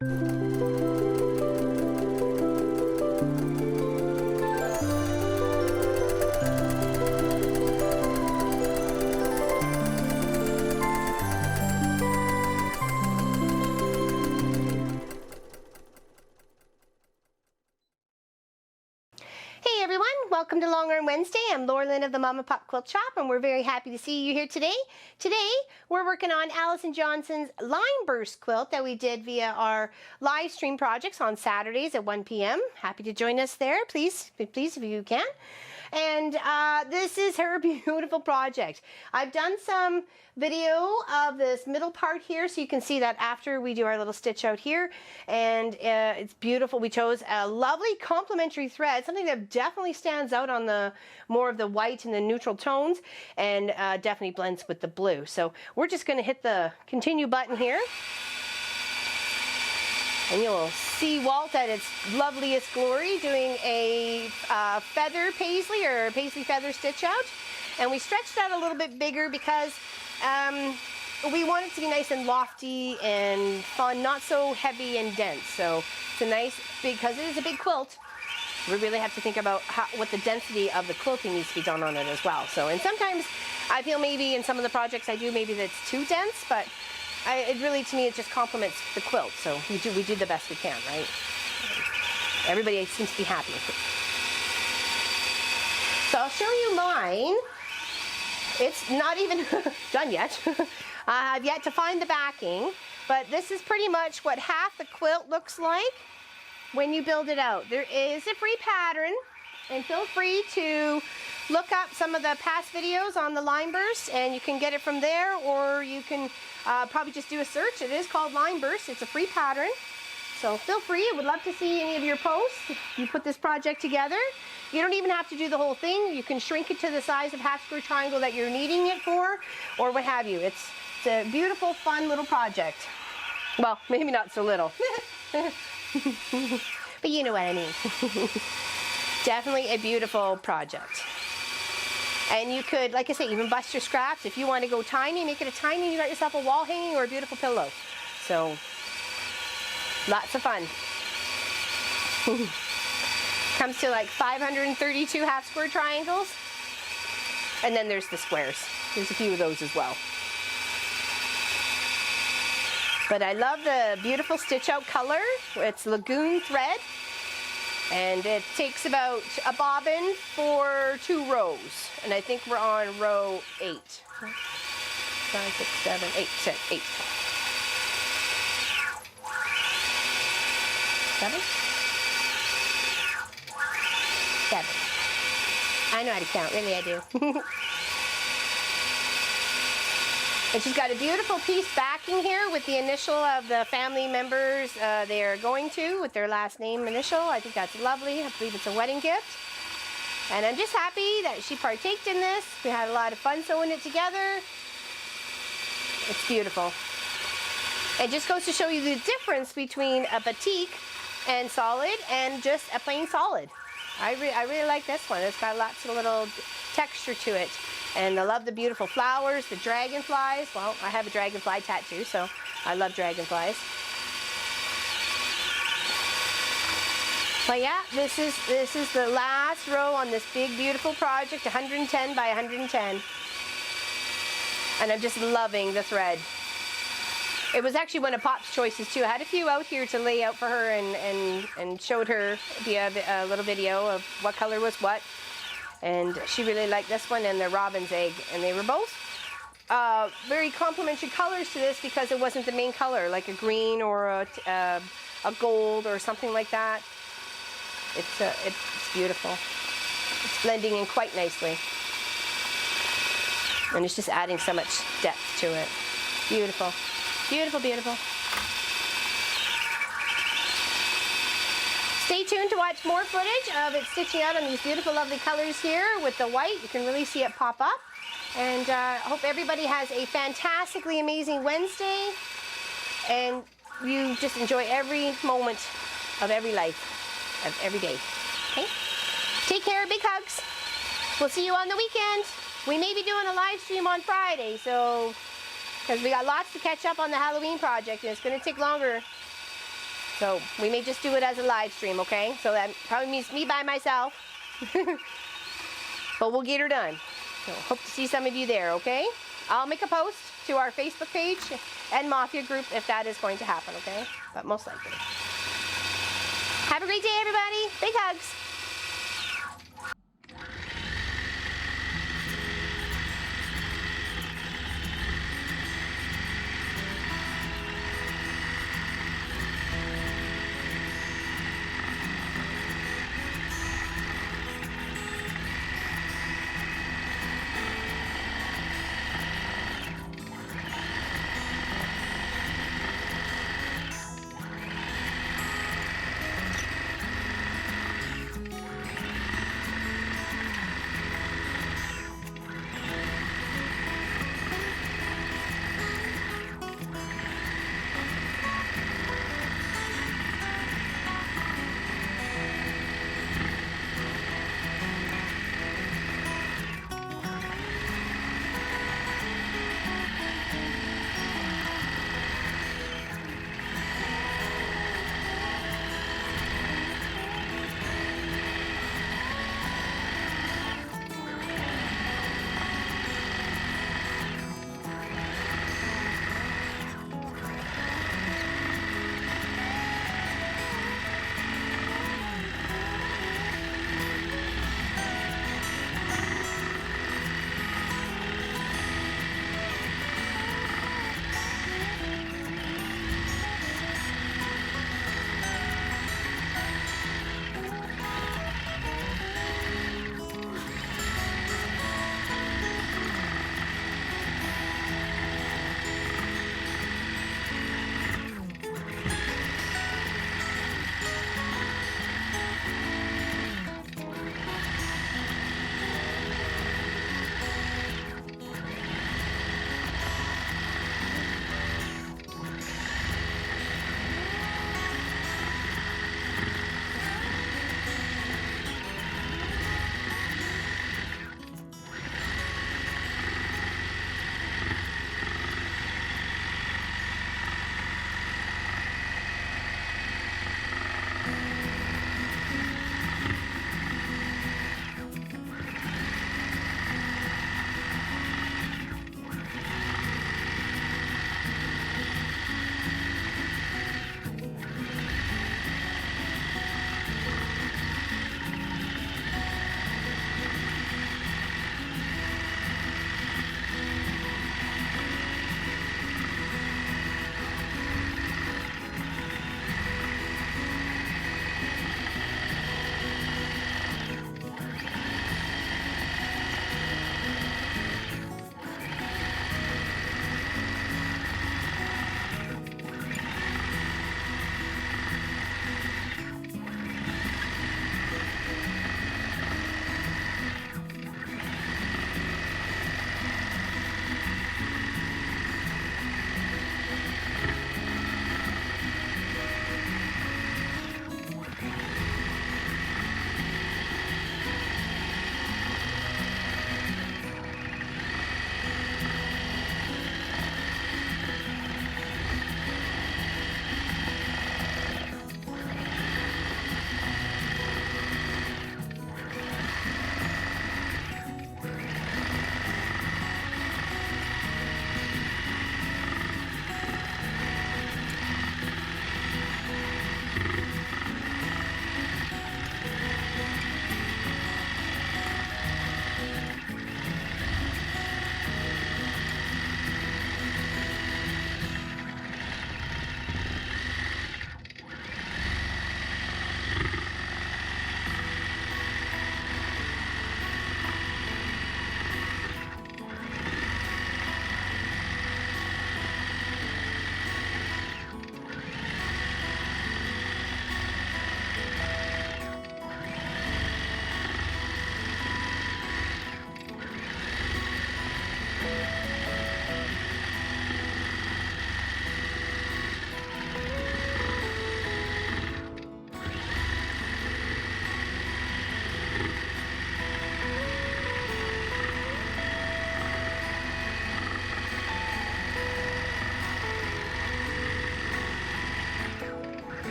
Hey everyone, welcome to Long Arm Wednesday. I'm Laura Lynn of the Mama Pop Quilt Shop, and we're very happy to see you here today. Today, we're working on Alison Johnson's line burst quilt that we did via our live stream projects on Saturdays at 1 p.m. Happy to join us there, please if you can. And this is her beautiful project. I've done some video of this middle part here, so you can see that after we do our little stitch out here, and it's beautiful. We chose a lovely complementary thread, something that definitely stands out on the more of the white and the neutral tones, and definitely blends with the blue. So we're just going to hit the continue button here, and you'll see Walt at its loveliest glory doing a feather paisley or paisley feather stitch out. And we stretched that a little bit bigger because we want it to be nice and lofty and fun, not so heavy and dense. So it's a nice, because it is a big quilt, we really have to think about what the density of the quilting needs to be done on it as well. So, and sometimes I feel maybe in some of the projects I do, maybe that's too dense, but it really, to me, it just complements the quilt. So we do the best we can, right? Everybody seems to be happy with it. So I'll show you mine. It's not even done yet. I've yet to find the backing, but this is pretty much what half the quilt looks like when you build it out. There is a free pattern, and feel free to look up some of the past videos on the line burst, and you can get it from there, or you can probably just do a search. It is called line burst. It's a free pattern, so feel free. I would love to see any of your posts if you put this project together. You don't even have to do the whole thing. You can shrink it to the size of half square triangle that you're needing it for, or what have you. It's a beautiful, fun little project. Well, maybe not so little, but you know what I mean. Definitely a beautiful project. And you could, like I say, even bust your scraps. If you want to go tiny, make it a tiny, you got yourself a wall hanging or a beautiful pillow. So, lots of fun. Comes to like 532 half square triangles. And then there's the squares. There's a few of those as well. But I love the beautiful stitch out color. It's lagoon thread. And it takes about a bobbin for 2 rows. And I think we're on row 8. 5, 6, 7, 8, 8. 7? 7. I know how to count, really I do. And she's got a beautiful piece backing here with the initial of the family members they are going to, with their last name initial. I think that's lovely. I believe it's a wedding gift. And I'm just happy that she partaked in this. We had a lot of fun sewing it together. It's beautiful. It just goes to show you the difference between a batik and solid and just a plain solid. I really like this one. It's got lots of little texture to it. And I love the beautiful flowers, the dragonflies. Well, I have a dragonfly tattoo, so I love dragonflies. But yeah, this is the last row on this big, beautiful project, 110 by 110. And I'm just loving the thread. It was actually one of Pop's choices too. I had a few out here to lay out for her and showed her via a little video of what color was what. And she really liked this one and the robin's egg. And they were both very complementary colors to this because it wasn't the main color, like a green or a gold or something like that. It's beautiful. It's blending in quite nicely. And it's just adding so much depth to it. Beautiful. Beautiful, beautiful. Stay tuned to watch more footage of it stitching out on these beautiful, lovely colors here with the white. You can really see it pop up. And I hope everybody has a fantastically amazing Wednesday. And you just enjoy every moment of every life, of every day. Okay? Take care. Big hugs. We'll see you on the weekend. We may be doing a live stream on Friday, so because we got lots to catch up on the Halloween project, and it's going to take longer So we may just do it as a live stream, okay? So that probably means me by myself. But we'll get her done. So hope to see some of you there, okay? I'll make a post to our Facebook page and Mafia group if that is going to happen, okay? But most likely. Have a great day, everybody. Big hugs.